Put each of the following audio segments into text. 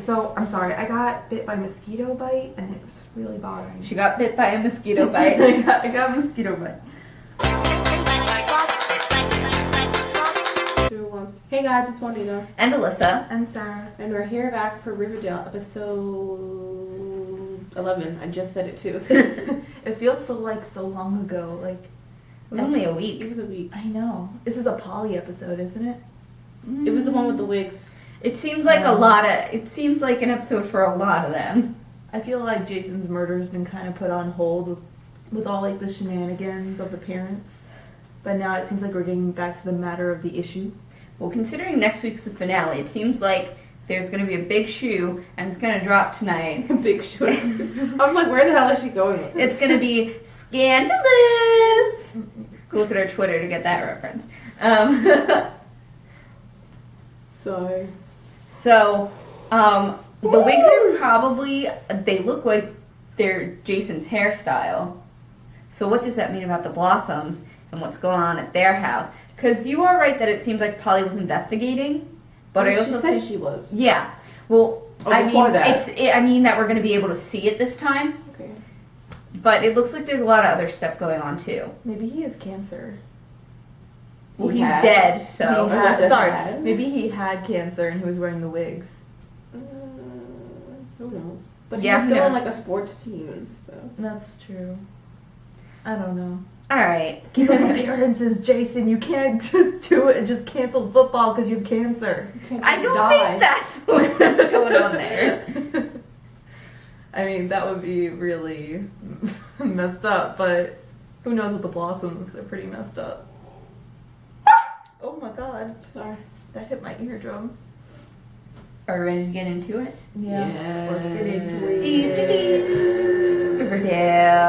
so I'm sorry. I got bit by a mosquito bite, and it was really bothering me. She got bit by a mosquito bite. I got a mosquito bite. Hey guys, it's Juanita. And Alyssa. And Sarah. And we're here back for Riverdale, episode 11. I just said it too. It feels so long ago. Like It was only a It week. was a week. I know. This is a Polly episode, isn't it? It was the one with the wigs. It seems like it seems like an episode for a lot of them. I feel like Jason's murder's been kind of put on hold with all like the shenanigans of the parents. But now it seems like we're getting back to the matter of the issue. Well, considering next week's the finale, it seems like there's going to be a big shoe, and it's going to drop tonight. Big show. I'm like, where the hell is she going with this? It's going to be scandalous. Go look at our Twitter to get that reference. Sorry. So, the wigs are probably, they look like they're Jason's hairstyle. So what does that mean about the Blossoms and what's going on at their house? Because you are right that it seems like Polly was investigating, but I also she said think she was. yeah. Well, I before mean, that. I mean that we're going to be able to see it this time, Okay. but it looks like there's a lot of other stuff going on too. Maybe he has cancer. Well, He he's had? dead, He so had- that sorry, bad? maybe he had cancer and he was wearing the wigs. Who knows? But Yeah, he's who still on knows? like a sports team and stuff. That's true. I don't know. all right. Keep up appearances, Jason. You can't just do it and just cancel football because you have cancer. You can't I just don't die. think that's what's going on there. I mean, that would be really messed up, but who knows with the Blossoms? They're pretty messed up. Oh my god. Sorry. That hit my eardrum. Are we ready to get into it? Yeah. Let's get into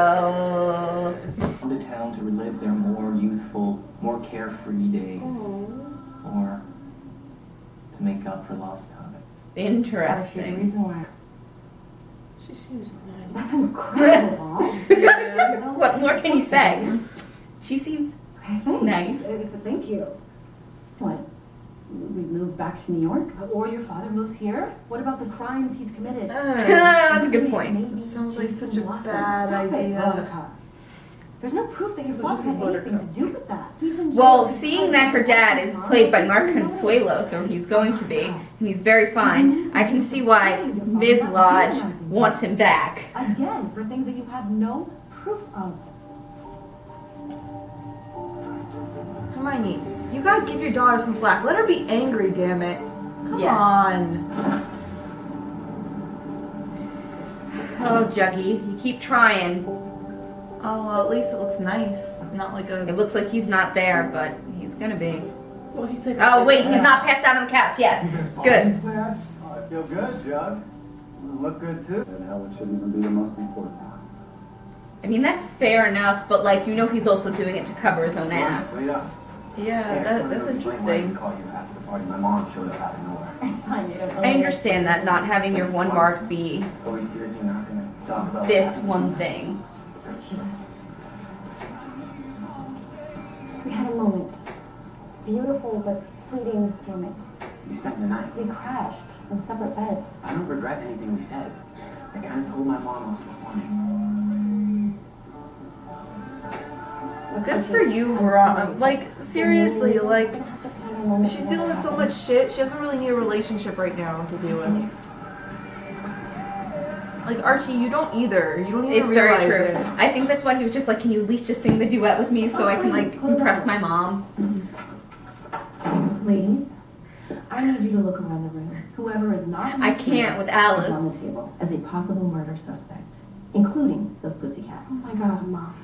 Riverdale. To town to relive their more youthful, more carefree days, or to make up for lost time. The Interesting. reason why. She seems nice. That's incredible, Bob. Yeah. What more can you say? She seems Okay, thanks. Nice. Thank you. What? We moved back to New York? Or your father moves here? What about the crimes he's committed? That's a good point. Maybe Sounds like Jason such a Blossom. bad Stop it, idea. Buttercup. There's no proof that your Who's father this had anything to Buttercup? do with that. Even Well, Jason seeing that her dad is played by Mark Consuelo, so he's going to be, and he's very fine, I can see why Ms. Lodge wants him back. Again, for things that you have no proof of. Hermione, you gotta give your daughter some slack. Let her be angry, damn it. Come Yes. on. Oh, Juggy, you keep trying. Oh, well, at least it looks nice. Not like It a... looks like he's not there, but he's gonna be. Well, he's like. Oh, wait, he's not passed out on the couch yet. Good. I feel good, Jug. You look good too. And hell, it shouldn't even be the most important part. I mean, that's fair enough, but like, you know he's also doing it to cover his own ass. Wait up. Yeah, that's I interesting. call you after the party. My mom showed up out of nowhere. I understand that, not having your one mark be Are we seriously not gonna talk about this that? one thing. We had a moment. Beautiful but fleeting moment. You spent the night. We crashed on separate beds. I don't regret anything we said. I kind of told my mom I was performing. Good for you, Veronica. Like, seriously, like, she's dealing with so much shit. She doesn't really need a relationship right now to deal with. Like, Archie, you don't either. You don't even It's realize very true. it. I think that's why he was just like, can you at least just sing the duet with me so I can like impress my mom? Ladies, I need you to look around the room. Whoever is not on I the can't table with is Alice. on the table as a possible murder suspect, including those pussycats. Oh my God, Mom.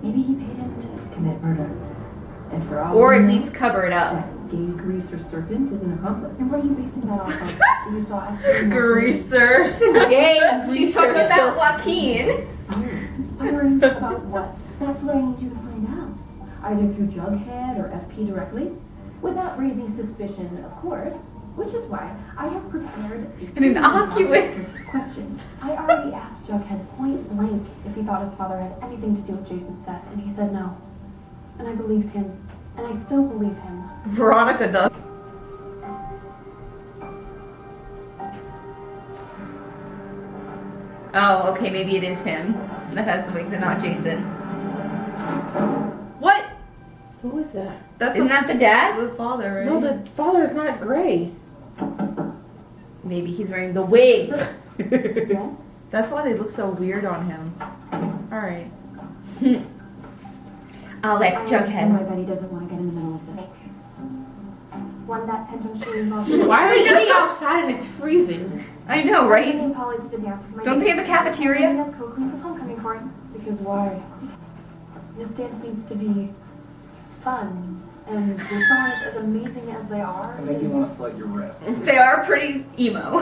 Maybe he paid him to commit murder, and for all Or we at know, least cover it up. that gay greaser serpent is an accomplice. And what are you basing that off of? You saw us Greaser. She's talking about Joaquin. Inspiring about what? That's what I need you to find out. Either through Jughead or FP directly, without raising suspicion, of course. Which is why I have prepared An innocuous question. I already asked Jughead point blank if he thought his father had anything to do with Jason's death, and he said no. And I believed him, and I still believe him. Veronica does. Oh, okay, maybe it is him that has the wigs and not Jason. What? Who is that? That's Isn't that the dad? the father, right? No, the father's not gray. Maybe he's wearing the wigs. Yes? That's why they look so weird on him. Alright. Oh, that's I know Jughead. Betty doesn't want to get in the middle of this. One that tantrum she involves. Why are they getting outside and it's freezing? I know, right? Bringing Polly to the dance with my Don't they have a cafeteria? That's co-queen of homecoming court. Because why? This dance needs to be fun. And the songs, as amazing as they are, I make you want to slit your wrist. They are pretty emo.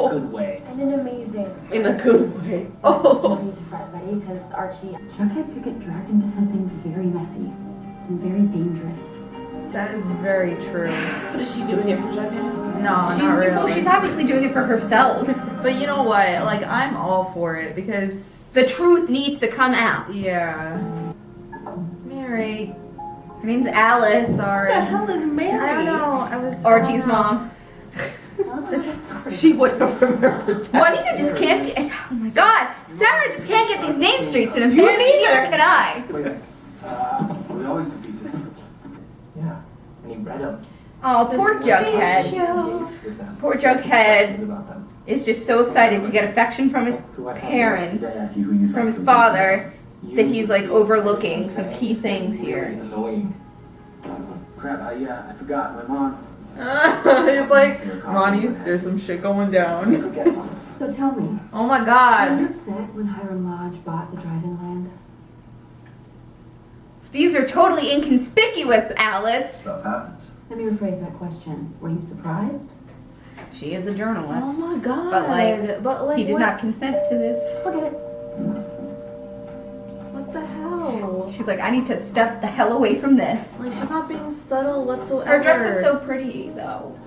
Good way. and an amazing. In a good way. Oh. To Fred Betty, because Archie. Jughead could get dragged into something very messy and very dangerous. That is very true. What is she doing it for Jughead? No, She's, not really. well, she's obviously doing it for herself. But you know what? Like, I'm all for it because, The truth needs to come out. yeah. Mary. Her name's Alice. Sorry. What the hell is Mary? I don't know. I was. Archie's I don't know. mom. She wouldn't have remembered that. Juanita just can't get. Oh my god! Sarah just can't get these names straight to them. You Neither neither. can I. We always do pieces. Yeah. And he read them. Oh, poor Jughead. Poor Jughead About them. is just so excited to get affection from his parents, from his father, that he's like overlooking some key things here. Annoying. Crap, I forgot. My mom. He's like, Ronnie, there's some shit going down. So tell me, Oh my were god. you upset when Hiram Lodge bought the drive-in land? These are totally inconspicuous, Alice. Stuff happens. Let me rephrase that question. Were you surprised? She is a Oh journalist. my god. But, like, he He did not consent to this. Forget it. What the hell? She's like, I need to step the hell away from this. Like, she's not being subtle whatsoever. Her dress is so pretty, though.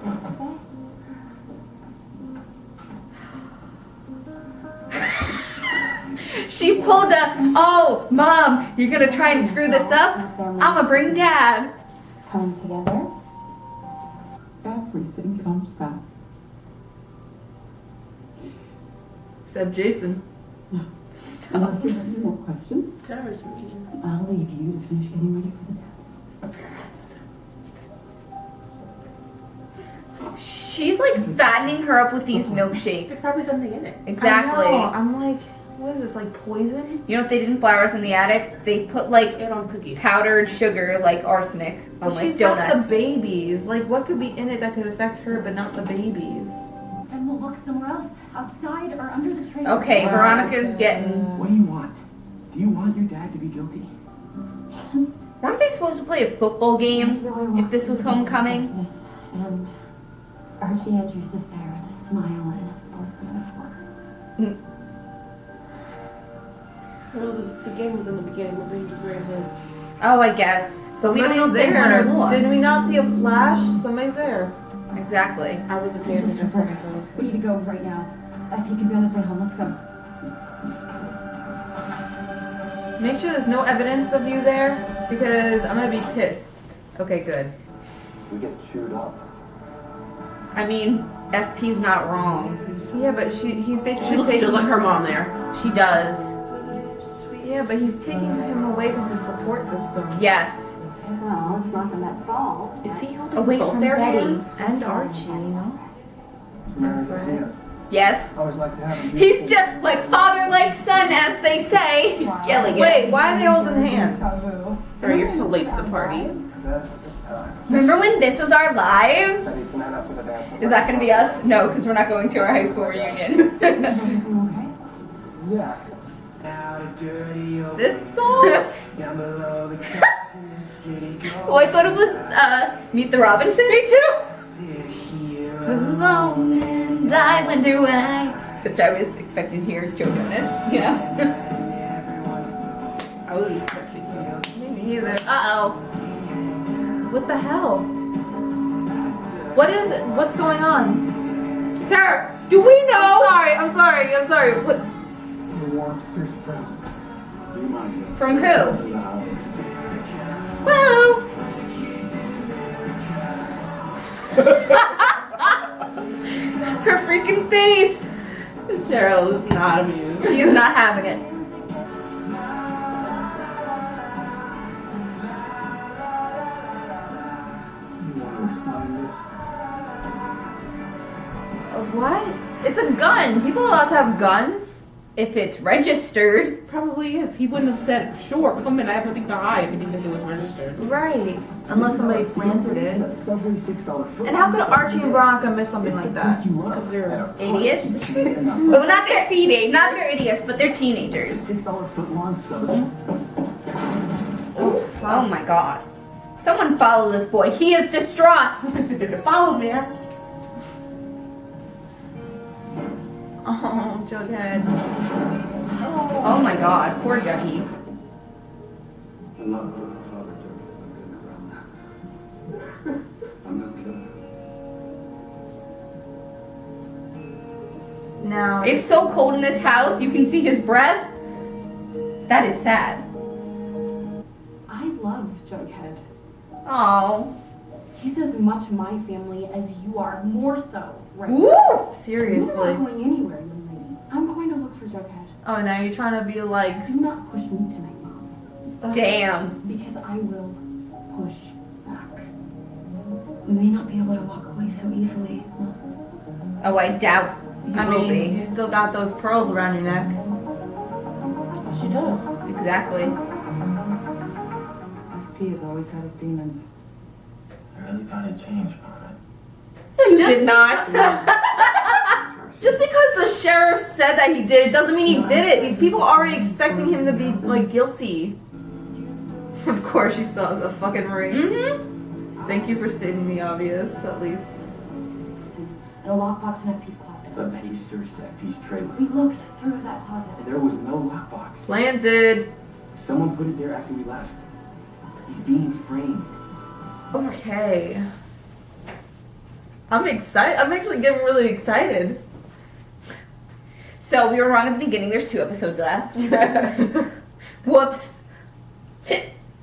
She pulled a, oh, Mom, you're gonna try and screw this up? I'ma bring Dad. Coming together. Everything comes back. Except Jason. Stop. Unless you have any more questions, Sarah's mean. I'll leave you to finish getting ready for the test. She's like fattening her up with these There's milkshakes. probably something in it. Exactly. I know. I'm like, what is this, like poison? You know what they did in Flowers in the Attic? They put like Get on cookies. powdered sugar, like arsenic, on But like she's donuts. got the babies. Like, what could be in it that could affect her, but not the babies? And we'll look somewhere else, outside or under the tree. Okay, Wow. Veronica's getting. What do you want? Do you want your dad to be guilty? Weren't they supposed to play a football game if this was homecoming? And Archie Andrews is there with a smile and a sports metaphor. Well, the game was in the beginning, but we just ran ahead. Oh, I guess. So we don't know if they won or lost. Did we not see a flash? Somebody's there. Exactly. I wasn't paying attention for myself. We need to go right now. FP can be on his way home. Let's go. Make sure there's no evidence of you there, because I'm gonna be pissed. Okay, good. We get chewed up. I mean, FP's not wrong. Yeah, but he's basically She looks taking. just like her mom there. She does. Yeah, but he's taking him away from his support system. Yes. Well, it's not Matt's fault. Is he holding Away both from their Betty. hands? And Archie, you know? Mary's right. idea. Yes. I always like to have him. He's just like father like son, as they say. Yelling it. Wait, why are they holding hands? Or you're so late to the party. Best time. Remember when this was our lives? Betty, from that up to the dance. Is that going to be us? No, because we're not going to our high school reunion. Everything okay? Yeah. This song? Oh, I thought it was Meet the Robinsons. Me too. Alone and I wonder why. Except I was expecting to hear Joe Jonas, you know. I wasn't expecting this. Me neither. Uh-oh. What the hell? What's going on? Sarah, do we know? I'm sorry. What? You want fish first. Do you mind? From who? No. Whoa. Her freaking face. Cheryl is not amused. She is not having it. You want to explain this? What? It's a gun. People are allowed to have guns. If it's registered. Probably is. He wouldn't have said, sure, come in, I have nothing to hide if he didn't think it was registered. Right. Unless somebody planted it. That Subway $6 foot And how could Archie and Veronica miss something like that? Because they're Idiots? $6 Well, not their teenagers. Not their idiots, but they're teenagers. foot long Subway. Oh my god. Someone follow this boy. He is distraught. follow me. Oh, Jughead. Oh my god. Poor Juggy. I'm not a father, Joe. I'm not kidding. Now It's so cold in this house. You can see his breath. That is sad. I love Jughead. Oh. He's as much my family as you are, more so, right? Woo! You're seriously. not going anywhere, young lady. I'm going to look for Jughead. Oh, now you're trying to be like. Do not push me tonight, Mom. Damn. Because I will push back. We may not be able to walk away so easily. Oh, I doubt you I will mean, you be. still got those pearls around your neck. Oh, she does. Exactly. FP has always had his demons. I really thought it changed, Mama. You Just did not. Just because the sheriff said that he did it doesn't mean he did it. These people are already expecting him to be like guilty. Of course, she still has a fucking ring. Mm-hmm. Thank you for stating the obvious, at least. And a lockbox in FP's closet. But Paige searched that piece trailer. We looked through that closet. There was no lockbox. Planted. Someone put it there after we left. He's being framed. Okay. I'm excited. I'm actually getting really excited. So we were wrong at the beginning. There's 2 episodes left. Whoops.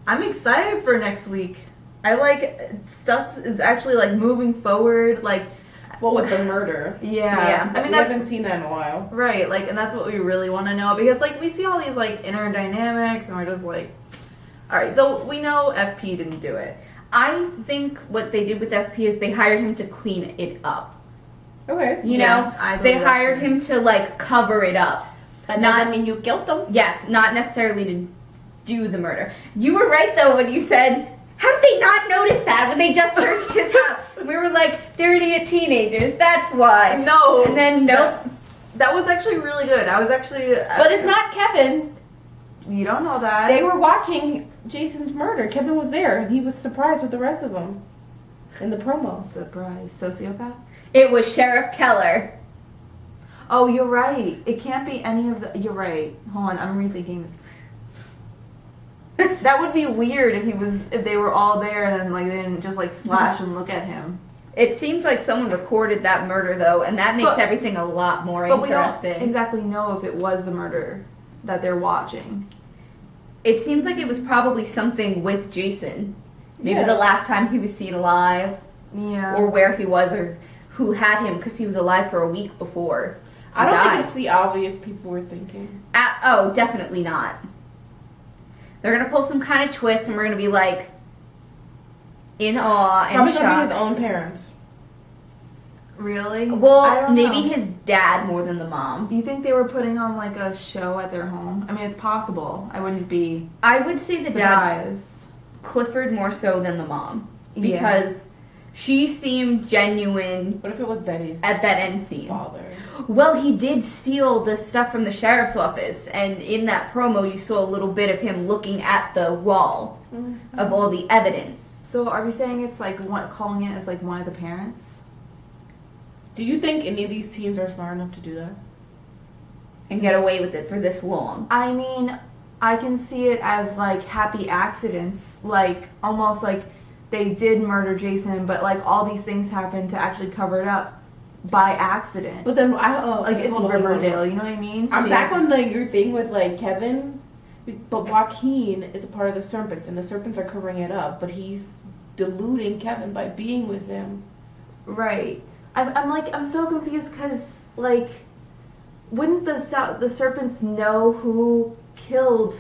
I'm excited for next week. I like stuff is actually like moving forward. Like, Well, with the murder. Yeah. I mean, we that's haven't seen that in a while. right. Like, and that's what we really want to know because like we see all these like inner dynamics, and we're just like, all right. So we know FP didn't do it. I think what they did with FP is they hired him to clean it up. Okay. You Yeah, know, I they believe that hired too. him to like cover it up. That Not- doesn't mean you killed them. Yes, not necessarily to do the murder. You were right though when you said, how did they not notice that when they just searched his house? We were like, they're idiot teenagers, that's why. No. And then nope. That was actually really good. I was actually. But it's not Kevin. You don't know that. They were watching Jason's murder. Kevin was there, and he was surprised with the rest of them in the promo. Surprise, sociopath. It was Sheriff Keller. Oh, you're right. It can't be any of the. You're right. Hold on, I'm rethinking this. That would be weird if they were all there and then like they didn't just like flash and look at him. It seems like someone recorded that murder though, and that makes But- everything a lot more But we interesting. don't exactly know if it was the murder that they're watching. It seems like it was probably something with Jason. Maybe Yeah. the last time he was seen alive, Yeah. or where he was, or who had him, because he was alive for a week before he I don't died. think it's the obvious people were thinking. Oh, definitely not. They're gonna pull some kind of twist, and we're gonna be like in awe and Probably gonna be his shocked. own parents. Really? I Well, don't maybe know. his dad more than the mom. Do you think they were putting on like a show at their home? I mean, it's possible. I wouldn't be I would say the dad, surprised. Clifford more so than the mom, Yeah. because she seemed genuine What if it was Betty's at that end scene. father? Well, he did steal the stuff from the sheriff's office, and in that promo, you saw a little bit of him looking at the wall of all the evidence. So are we saying it's like calling it as like one of the parents? Do you think any of these teens are smart enough to do that? And get away with it for this long. I mean, I can see it as like happy accidents, like almost like they did murder Jason, but like all these things happened to actually cover it up by accident. But then Like it's hold on, hold on. Riverdale, you know what I mean? I'm back on your thing with like Kevin, but Joaquin is a part of the serpents, and the serpents are covering it up. But he's deluding Kevin by being with him. Right. I'm so confused because like wouldn't the serpents know who killed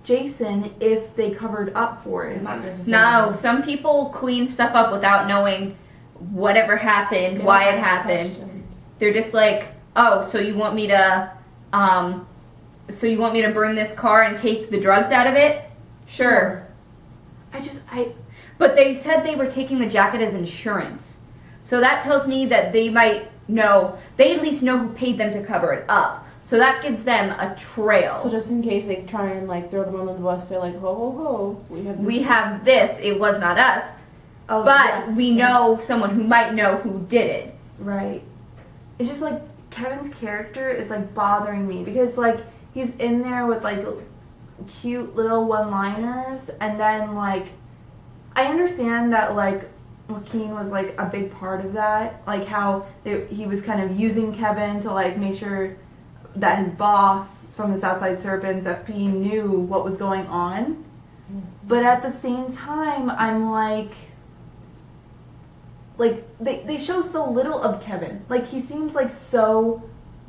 Jason if they covered up for it? Not necessarily. No, some people clean stuff up without knowing whatever happened, They why don't it ask happened. questions. They're just like, oh, so you want me to burn this car and take the drugs out of it? Sure. But they said they were taking the jacket as insurance. So that tells me that they might know, they at least know who paid them to cover it up. So that gives them a trail. So just in case they try and like throw them on the bus, they're like, ho ho ho, We have this, it was not us, Oh, but yes. we know someone who might know who did it. Right. It's just like Kevin's character is like bothering me because like he's in there with like cute little one-liners, and then like I understand that like Joaquin was like a big part of that, like how he was kind of using Kevin to like make sure that his boss from the Southside Serpents, FP, knew what was going on. But at the same time, I'm like they show so little of Kevin. Like he seems like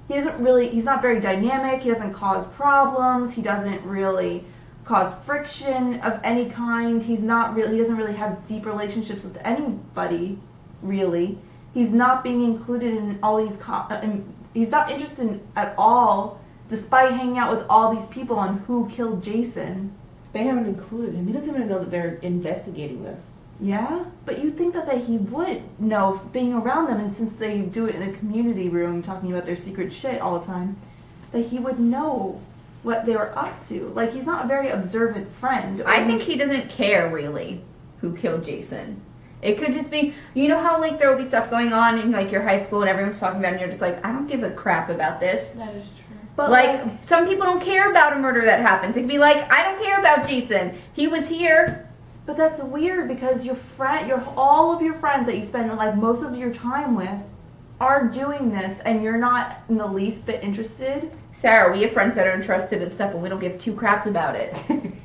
he's not very dynamic, he doesn't cause problems, he doesn't really cause friction of any kind. He doesn't really have deep relationships with anybody, really. He's not being included in all these he's not interested at all, despite hanging out with all these people on who killed Jason. They haven't included him. He doesn't even know that they're investigating this. Yeah, but you'd think that he would know, being around them, and since they do it in a community room talking about their secret shit all the time, that he would know what they were up to. Like, he's not a very observant friend. I think he doesn't care, really, who killed Jason. It could just be, you know how, like, there will be stuff going on in, like, your high school and everyone's talking about it and you're just like, I don't give a crap about this. That is true. But Like, some people don't care about a murder that happens. They could be like, I don't care about Jason. He was here. But that's weird because all of your friends that you spend like most of your time with are doing this, and you're not in the least bit interested. Sarah, we have friends that are interested in stuff, and we don't give two craps about it.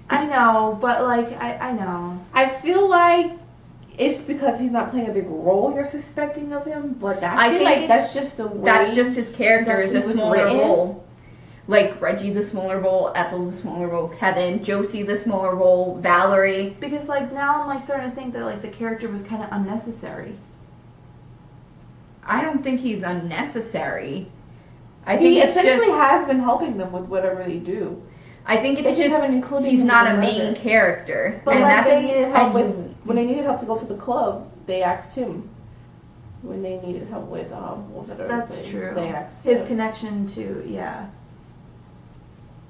I know, but like I know. I feel like it's because he's not playing a big role you're suspecting of him, but I feel think like it's- that's just a way. That's just his character That's is a just smaller written. role. Like, Reggie's a smaller role, Ethel's a smaller role, Kevin, Josie's a smaller role, Valerie. Because like now I'm like starting to think that like the character was kind of unnecessary. I don't think he's unnecessary. I He think it's essentially just, has been helping them with whatever they do. I think They it's just just, haven't included he's him not in a the main murder. character. But and like that's, They needed help and with when they needed help to go to the club. They asked him. When they needed help with what was it? That's thing, true. They asked His him. connection to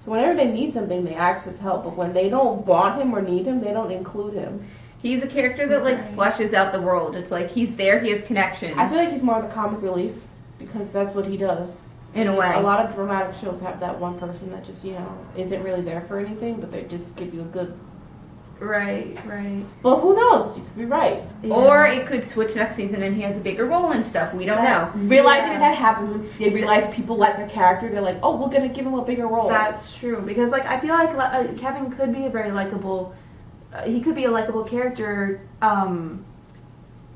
So whenever they need something, they ask his help. But when they don't want him or need him, they don't include him. he's a character that, like, fleshes out the world. It's like, he's there, he has connection, I feel like he's more of the comic relief because that's what he does. in a way. A lot of dramatic shows have that one person that just, isn't really there for anything, but they just give you a good. right. But who knows? You could be right. Yeah. Or it could switch next season and he has a bigger role and stuff. We don't know. Realizing that happens when they realize people like a character, they're like, oh, we're gonna give him a bigger role. That's true because like I feel like Kevin could be a very likable. He could be a likable character.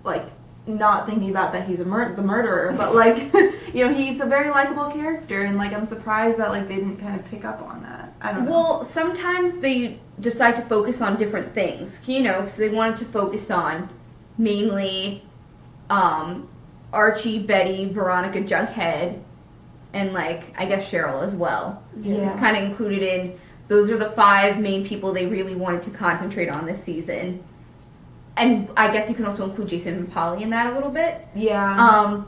Like not thinking about that he's the murderer, but like he's a very likable character, and like I'm surprised that like they didn't kind of pick up on that. I don't know. Well, sometimes they decide to focus on different things, because they wanted to focus on mainly Archie, Betty, Veronica, Jughead, and like I guess Cheryl as well. Yeah. It's kind of included in. Those are the 5 main people they really wanted to concentrate on this season. And I guess you can also include Jason and Polly in that a little bit. Yeah.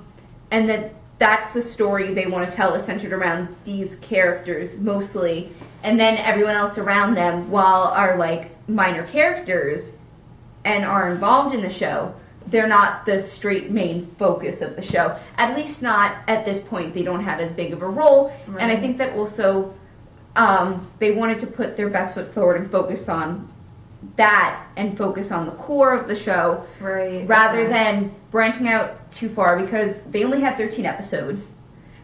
And that's the story they want to tell is centered around these characters mostly. And then everyone else around them, while are like minor characters and are involved in the show, they're not the straight main focus of the show. At least not at this point. They don't have as big of a role. Right. And I think that also they wanted to put their best foot forward and focus on that and focus on the core of the show right. rather Okay. than branching out too far, because they only had 13 episodes.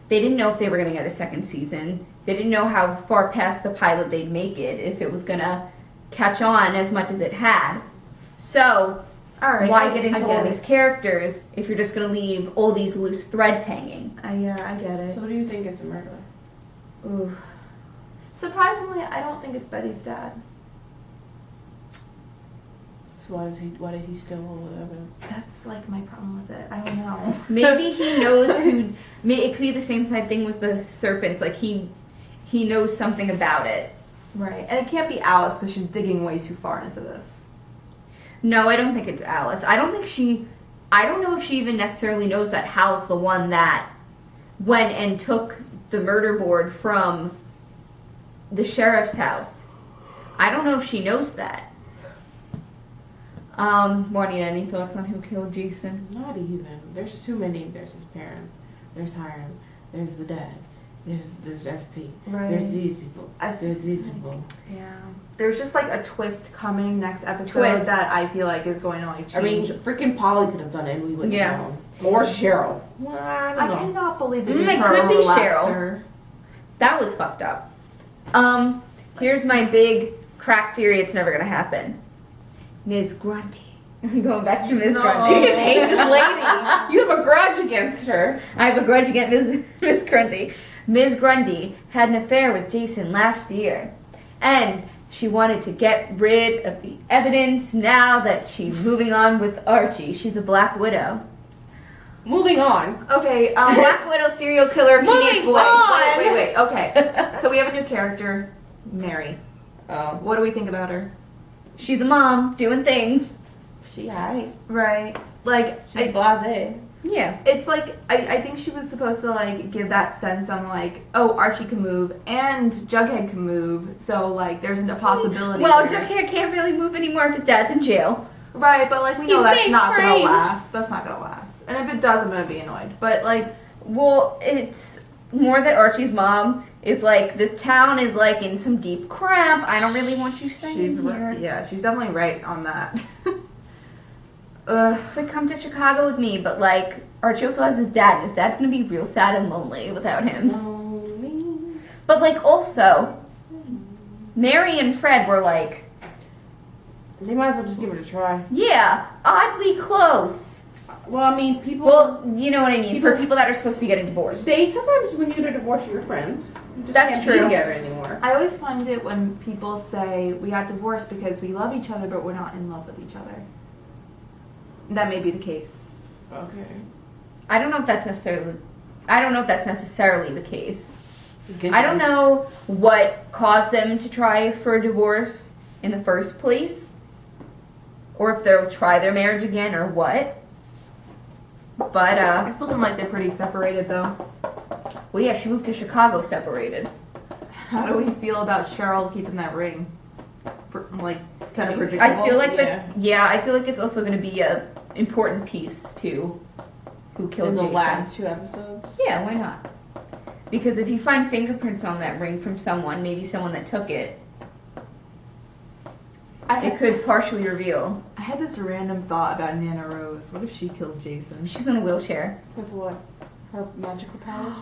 They didn't know if they were going to get a second season. They didn't know how far past the pilot they'd make it, if it was going to catch on as much as it had. So, All right. why get into I all get these characters if you're just going to leave all these loose threads hanging? Yeah, I get it. So who do you think is the murderer? Ooh. Surprisingly, I don't think it's Betty's dad. So why did he steal all the evidence? That's like my problem with it. I don't know. Maybe he knows who. It could be the same type thing with the serpents. Like he knows something about it. Right, and it can't be Alice because she's digging way too far into this. No, I don't think it's Alice. I don't know if she even necessarily knows that Hal's the one that went and took the murder board from the sheriff's house. I don't know if she knows that. Juanita, any thoughts on who killed Jason? Not even. There's too many. There's his parents. There's Hiram. There's the dad. There's FP. Right. There's these people. There's these people. Yeah. There's just like a twist coming next episode Twist. that I feel like is going to like change. I mean, freaking Polly could have done it and we wouldn't have known. Or Cheryl. Well, I don't I know. cannot believe that It could be Cheryl. That was fucked up. Here's my big crack theory. It's never gonna happen. Ms. Grundy. I'm going back to Ms. Grundy. You just hate this lady. You have a grudge against her. I have a grudge against Ms. Grundy. Ms. Grundy had an affair with Jason last year, and she wanted to get rid of the evidence now that she's moving on with Archie. She's a Black Widow. Moving on. Okay. She's a Black Widow serial killer of teenage Moving boys. on. Wait. Okay. So we have a new character, Mary. Oh, What do we think about her? She's a mom doing things. she alright. Right. Like, She's blasé. Yeah. it's like I think she was supposed to like give that sense on like, oh, Archie can move and Jughead can move, so like there's a possibility. Well, there. Jughead can't really move anymore if his dad's in jail. Right, but like we know He's that's being not gonna framed. last. That's not gonna last. And if it does, I'm gonna be annoyed. But like, Well, it's more that Archie's mom is like, this town is like in some deep crap. I don't really want you staying she's here. yeah, she's definitely right on that. Ugh. It's like, come to Chicago with me, but like, Archie also has his dad, and his dad's gonna be real sad and lonely without him. Lonely. But like, also, Mary and Fred were like, They might as well just give it a try. yeah, oddly close. Well, I mean, people. Well, you know what I mean. People- For people that are supposed to be getting divorced. Say sometimes when you get a divorce, you're friends. You just That's can't true. be together anymore. I always find it when people say we got divorced because we love each other, but we're not in love with each other. That may be the case. Okay. I don't know if that's necessarily the case. Good I don't then. know what caused them to try for a divorce in the first place, or if they'll try their marriage again, or what. But It's looking like they're pretty separated, though. well, yeah, she moved to Chicago separated. How do we feel about Cheryl keeping that ring? Like, kind of predictable. I feel like Yeah. I feel like it's also going to be a important piece to who killed In the Jason. last 2 episodes. Yeah, why not? Because if you find fingerprints on that ring from someone, maybe someone that took it, it could partially reveal. I had this random thought about Nana Rose. What if she killed Jason? She's in a wheelchair. With what? Her magical powers?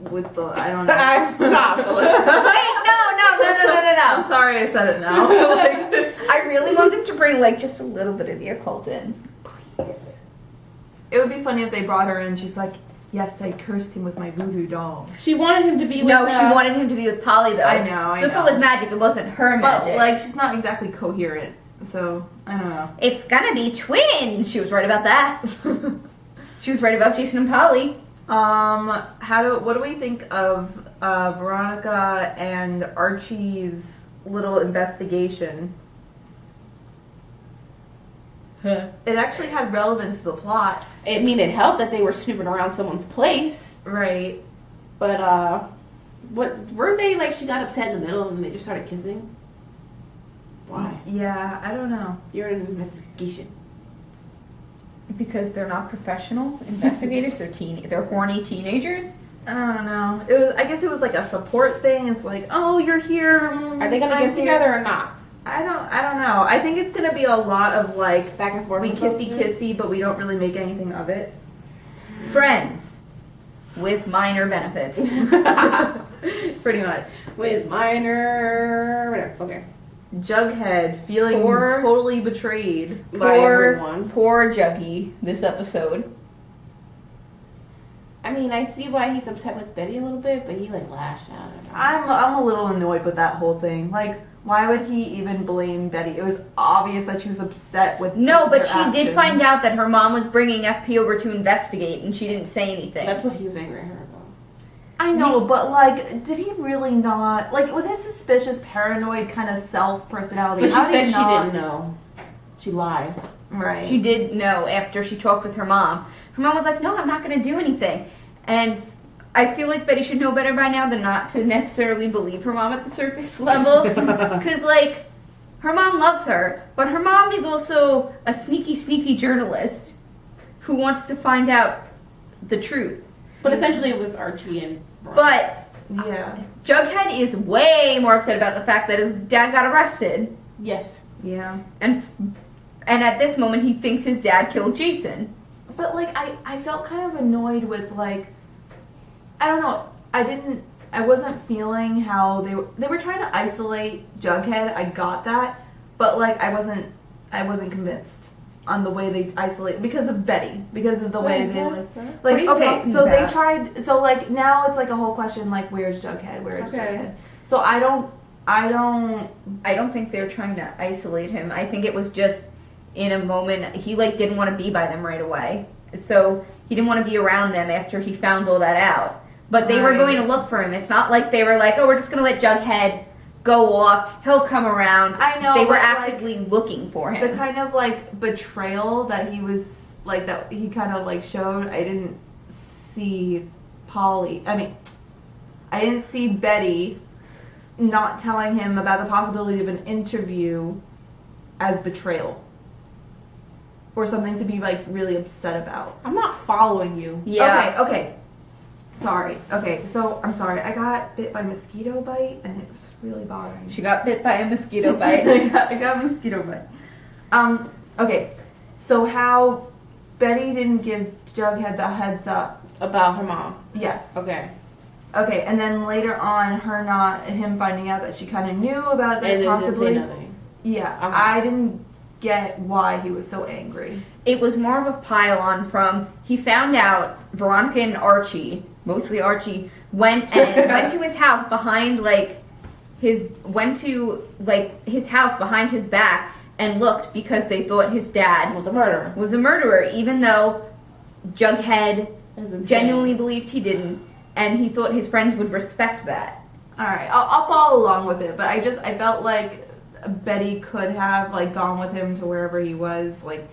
With the, I don't know. Stop, Melissa. Wait, no. I'm sorry I said it now. I really want them to bring like just a little bit of the occult in. It would be funny if they brought her in. She's like, yes, I cursed him with my voodoo doll. She wanted him to be with No, she wanted him to be with Polly though. I know. So if it was magic, it wasn't her But, magic. like, she's not exactly coherent. So, I don't know. It's gonna be twins. She was right about that. She was right about Jason and Polly. What do we think of Veronica and Archie's little investigation? It actually had relevance to the plot. I mean, it helped that they were snooping around someone's place. Right. But, weren't they, like, she got upset in the middle and they just started kissing? Why? Yeah, I don't know. You're in an investigation. Because they're not professional investigators. They're horny teenagers. I don't know. I guess it was like a support thing. It's like, oh, you're here. Are they gonna get together or not? I don't know. I think it's gonna be a lot of like Back and forth. we with those two? kissy, but we don't really make anything of it. Friends with minor benefits. Pretty much. With minor... whatever. Okay. Jughead feeling Poor- totally betrayed. By everyone. Poor Juggy this episode. I mean, I see why he's upset with Betty a little bit, but he like lashed out at her. I'm a little annoyed with that whole thing. Like, why would he even blame Betty? It was obvious that she was upset with No, but her she did actions. find out that her mom was bringing FP over to investigate, and she didn't say anything. That's what he was angry at her about. I know, but like, did he really not like with his suspicious, paranoid kind of self personality? But she how did said he she not- didn't know. She lied. Right. She did know after she talked with her mom. Her mom was like, no, I'm not going to do anything. And I feel like Betty should know better by now than not to necessarily believe her mom at the surface level. Because, like, her mom loves her, but her mom is also a sneaky journalist who wants to find out the truth. But essentially it was Archie and Ron. But Yeah. Jughead is way more upset about the fact that his dad got arrested. Yes. Yeah. And at this moment, he thinks his dad killed Jason. But like, I felt kind of annoyed with like, I don't know. I wasn't feeling how they were trying to isolate Jughead. I got that, but like, I wasn't convinced on the way they isolate because of Betty, because of the way they like What are you okay, talking so they about? tried, so like now it's like a whole question like, where's Jughead? Where's Okay. Jughead? So I don't think they're trying to isolate him. I think it was just in a moment he like didn't want to be by them right away. So he didn't want to be around them after he found all that out. But they were Right. going to look for him. It's not like they were like, oh, we're just going to let Jughead go off. He'll come around. I know, They were but, actively looking for him. the kind of like betrayal that he was like that he kind of like showed. I didn't see I didn't see Betty not telling him about the possibility of an interview as betrayal or something to be like really upset about. I'm not following you. yeah. Okay. Sorry. Okay. So I'm sorry. I got bit by a mosquito bite and it was really bothering me. She got bit by a mosquito bite. I got a mosquito bite. Okay. So how Betty didn't give Jughead the heads up. About her mom. Yes. Okay. Okay, and then later on, him finding out that she kind of knew about that And then possibly. didn't say nothing. Yeah, Okay. I didn't get why he was so angry. It was more of a pile-on from he found out Veronica and Archie, mostly Archie, went to his house behind his house behind his back and looked because they thought his dad Was a murderer. was a murderer, even though Jughead Has been genuinely believed he didn't, and he thought his friends would respect that. All right, I'll follow along with it, but I felt like Betty could have like gone with him to wherever he was. Like,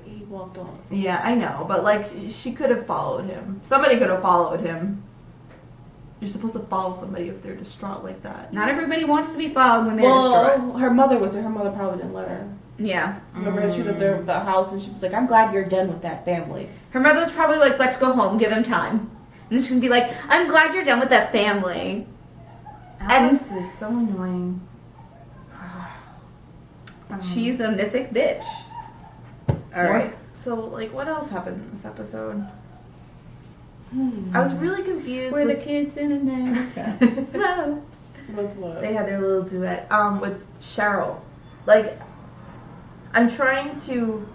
He walked off. yeah, I know, but like she could have followed him. Somebody could have followed him. You're supposed to follow somebody if they're distraught like that. Not everybody wants to be followed when they're distraught. Well, her mother was there. Her mother probably didn't let her. Yeah. Remember, she was at the house and she was like, I'm glad you're done with that family. Her mother was probably like, let's go home, give him time. And then she's gonna be like, I'm glad you're done with that family. Alice is so annoying. She's a mythic bitch. All right. So, like, what else happened in this episode? I was really confused. We're the with kids in America. Whoa. With what? They had their little duet with Cheryl. Like, I'm trying to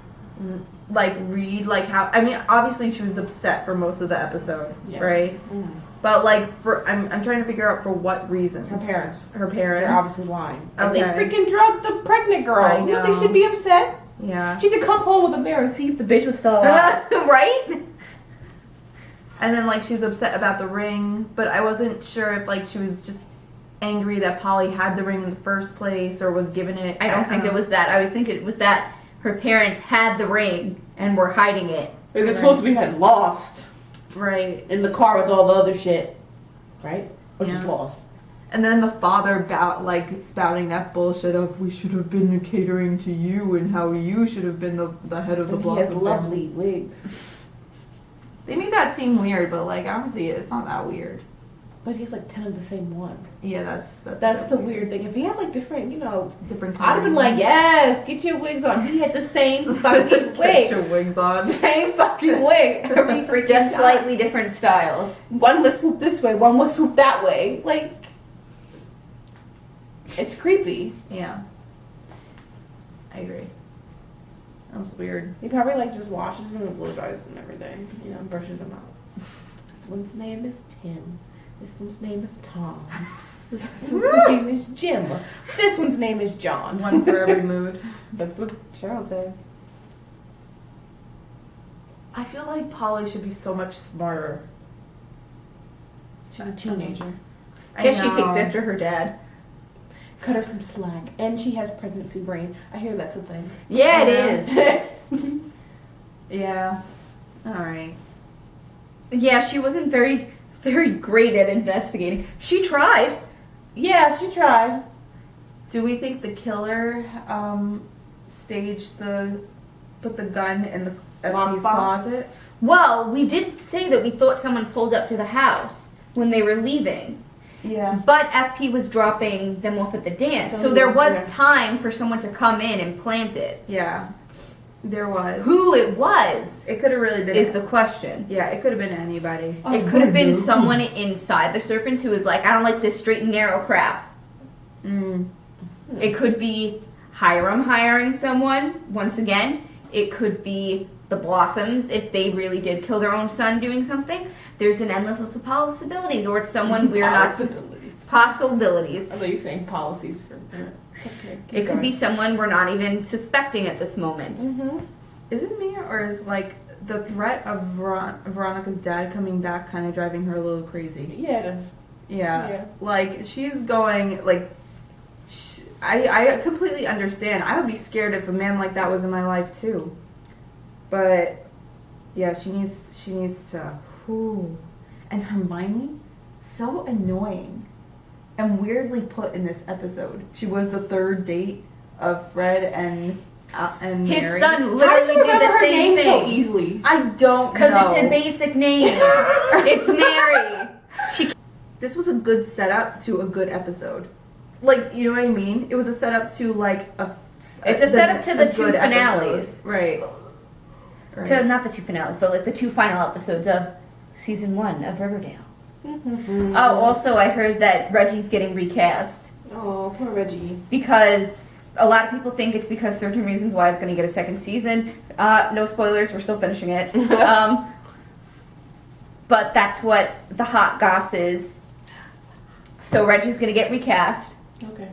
like read like how. I mean, obviously she was upset for most of the episode, Yeah. right? Mm. But like, I'm trying to figure out for what reasons. Her parents. Her parents. They're obviously lying. And they Okay. freaking drugged the pregnant girl. I You think know. she'd be upset? Yeah. She could come home with a mirror and see if the bitch was still alive. Right? And then like she was upset about the ring, but I wasn't sure if like she was just angry that Polly had the ring in the first place or was given it. I don't think it was that. I was thinking it was that her parents had the ring and were hiding it. And it's supposed to be had lost right. in the car with all the other shit. Right? Or just Yeah. lost. And then the father spouting that bullshit of we should have been catering to you and how you should have been the head of the And block. he has lovely wigs. They make that seem weird, but like honestly, it's not that weird. But he's like 10 of the same one. Yeah, That's the weird thing. If he had like different, different. I'd have been like, yes, get your wigs on. He had the same fucking Get wig. your wigs on. Same fucking wig. Every freaking Just time. slightly different styles. One was swooped this way, one was swooped that way. Like, it's creepy. Yeah, I agree. That was weird. He probably like just washes them and blow dries them every day. Brushes them out. one's name is Tim. This one's name is Tom. This one's name is Jim. This one's name is John. One for every mood. That's what Cheryl said. I feel like Polly should be so much smarter. She's a teenager. I guess she takes after her dad. Cut her some slack. And she has pregnancy brain. I hear that's a thing. Yeah, it is. Yeah. All right. Yeah, she wasn't very, very great at investigating. She tried. Yeah, she tried. Do we think the killer put the gun in the FP's closet? Well, we did say that we thought someone pulled up to the house when they were leaving. Yeah. But FP was dropping them off at the dance. So there was time for someone to come in and plant it. Yeah. There was. Who it was It could have really been. is the question. Yeah, it could have been anybody. It could have been someone inside the serpent who was like, I don't like this straight and narrow crap. Mm. It could be Hiram hiring someone, once again. It could be the Blossoms, if they really did kill their own son doing something. There's an endless list of possibilities. Or it's someone we're not... Possibilities. I thought you were saying policies for... Okay, It could be someone we're not even suspecting at this moment. Mm-hmm. Is it me, or is like the threat of Veronica's dad coming back kind of driving her a little crazy? Yeah, it is. Yeah. Like she's going like. I completely understand. I would be scared if a man like that was in my life too. But yeah, she needs to. Whoo. And Hermione, so annoying. And weirdly put in this episode. She was the third date of Fred and His Mary. son literally did the same thing. So easily. I don't know. Because it's a basic name. It's Mary. This was a good setup to a good episode. Like, you know what I mean? It was a setup to like a. It's a setup to the a two good finales. episode. Right. To not the two finales, but like the two final episodes of season 1 of Riverdale. Mm-hmm. Oh, also I heard that Reggie's getting recast Oh, poor Reggie. because a lot of people think it's because 13 Reasons Why is going to get a second season. No spoilers, we're still finishing it. But that's what the hot goss is. So Reggie's going to get recast. Okay.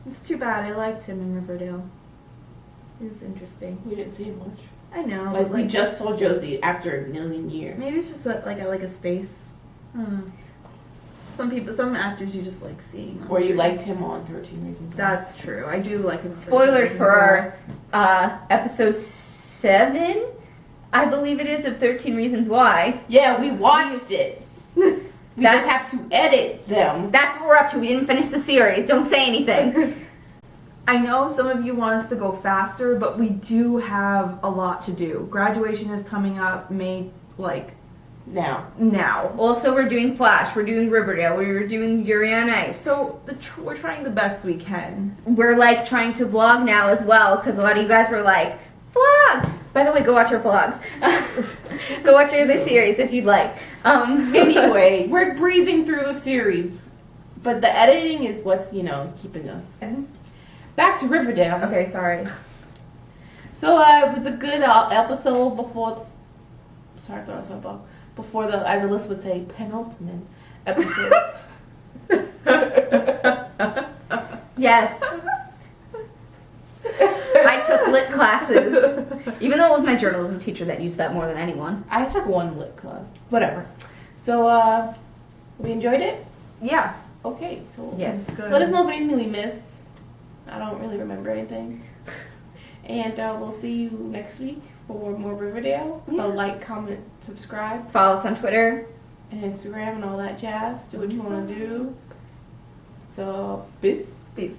It's too bad. I liked him in Riverdale. It was interesting. We didn't see much. I know. Like, but we just saw Josie after a million years. Maybe it's just like I like his face. I don't know. Some actors you just like seeing. On Or you screen. liked him on 13 Reasons Why. That's true. I do like him. Spoilers for our episode 7, I believe it is, of 13 Reasons Why. Yeah, we watched it. We That's- just have to edit them. That's what we're up to. We didn't finish the series. Don't say anything. I know some of you want us to go faster, but we do have a lot to do. Graduation is coming up May, Now. now. Also, we're doing Flash. We're doing Riverdale. We're doing Yuri on Ice. So we're trying the best we can. We're like trying to vlog now as well because a lot of you guys were like, vlog! By the way, go watch our vlogs. Go watch our other series if you'd like. Anyway, we're breezing through the series. But the editing is what's, keeping us. Back to Riverdale. Okay, sorry. So it was a good episode before. Sorry, I thought I was about before the, as Alyssa would say, penultimate episode. Yes. I took lit classes. Even though it was my journalism teacher that used that more than anyone. I took one lit class. Whatever. So we enjoyed it. Yeah. Okay. So Yes. Good. let us know if anything we missed. I don't really remember anything. And we'll see you next week for more Riverdale. So like, comment, subscribe, Follow us on Twitter. and Instagram and all that jazz. Do what you want to do. So, peace. Peace.